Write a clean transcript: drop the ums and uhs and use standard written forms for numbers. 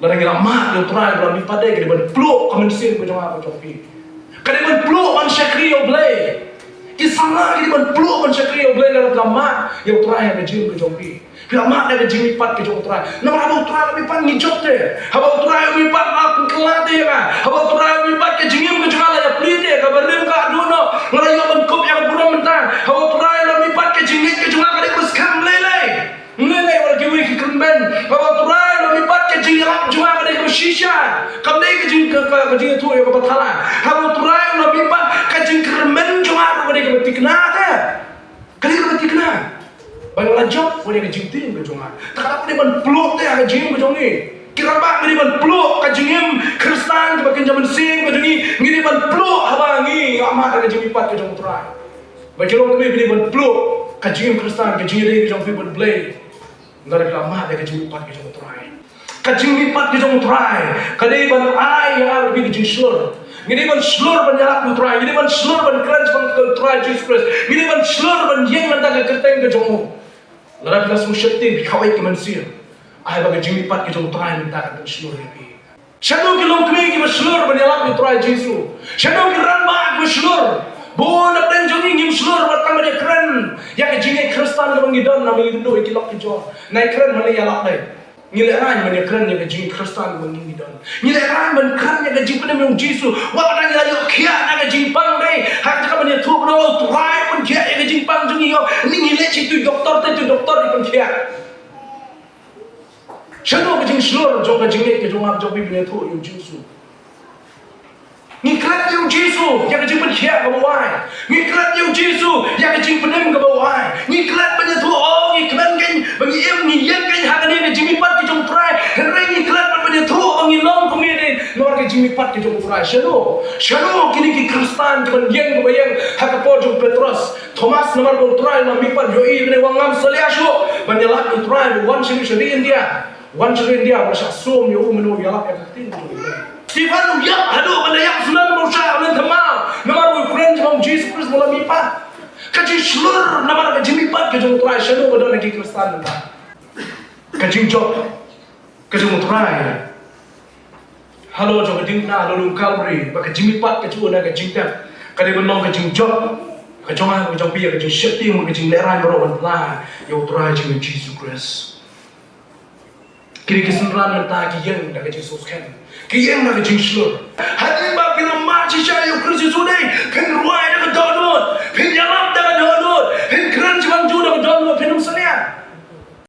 Lara ngira mak yo try lara mi padai ke ban pluk komensin ko jama ko jopi. Kade ban pluk man syakri yo blay. Ki sanga ki ban pluk man syakri yo blay lara mak yo try ke jim ko jopi. Bila mak ke jim pat ke jom try. Nama habo try mi pan ni jote. Habo try mi pat ak kelate ka. Habo try mi pat ke jingim ko jama ya plite ka berlim ka aduno. Ngara yo ban kop ya buram mentang. Habo try mi pat ke jingit ke jama ka ko skam lele. Lele wala ki wi ki kremben. Habo try mi pat ke jingam jama ka ko shisha. Kam dai ke jing ka jing tu yo ka bathala. Habo try mi pat ke jing kremben jama ka ko tikna ta. Kali ko tikna. Bagaimana job boleh kejimtin ke jongan. Tak apa dia ban peluk teh ke jim ke jongi. Kira bak ni ban peluk ke jingim Kristen ke bakin zaman sing ke jongi. Ngini ban peluk habangi amat ke jim ipat ke jong try. Bajolong kami bini ban peluk ke jingim Kristen ke jiri ke jong ban blay. Ngara ke amat ke jim ipat ke jong try. Ke jim ipat ke jong try. Kadai ban ai yang ada ke jing slur. Ngini ban slur ban jalak ku try. Ngini ban slur ban crunch ban try Jesus Christ. Ngini ban slur ban yang nanta ke kerteng ke jongo. Lara bila semua syaitan kawai ke manusia. Ai bagi jimi pat ke jom try minta ke seluruh ini. Shadow ke long kini ke seluruh menyalak ke try Yesus. Shadow ke ramba ke seluruh. Bon nak dan jongi ngim seluruh batang dia keren. Ya ke jimi Kristen ke bangidon nama indo ikilok ke jom. Naik keren mana yalak dai. Ngilai ran mana keren ya ke jimi Kristen ke bangidon. Ngilai ran mana keren ya ke jimi pada memang Yesus. Wah ada ngilai yo kia nak ke jimi pang dai. Hak cakap mana tu bro try pun kia ya ke jimi pang jongi yo. Ni ngilai citu doktor di pun kia. Shadow ke jing seluruh jom ke jingit ke jom jom bibir tu yo Yesus. Ngiklat yo Yesus ya ke jing pen kia ke bawah. Ngiklat yo Yesus ya ke jing penem ke bawah. Ngiklat banyak tu oh ngiklat kan bagi em ngiyan kan hak ni ke jing pat ke jom try. Henry ngiklat banyak tu bagi long kemudian luar ke jing pat ke jom try. Shadow kini ke Kristen ke yang ke bayang hak po jom Petrus. Thomas nomor ko try na mipat yo i ne wangam saliasho banyalak ko try one shiri India. One shiri India masya som yo menu yalak ya tin. Stefan ya hadu benda yang sunan berusaha oleh teman. Nomor ko friend jom Jesus Christ mula mipat. Kaji seluruh nomor ka jimi pat ke jom try shadow bodo lagi Kristen ta. Kaji job ke jom try. Halo jom dingna lalu Calvary baka jimi pat ke chuo na ka jingta. Kade benong ka jing job kejongan ke jong pia ke jing syaitan ke jing leran berawan lah yo try jing Jesus Christ. Kiri kesenran mentah kiyeng dah ke Jesus kan. Kiyeng dah ke jing slur. Hati ba bila maci saya yo Kristus sudai kan ruai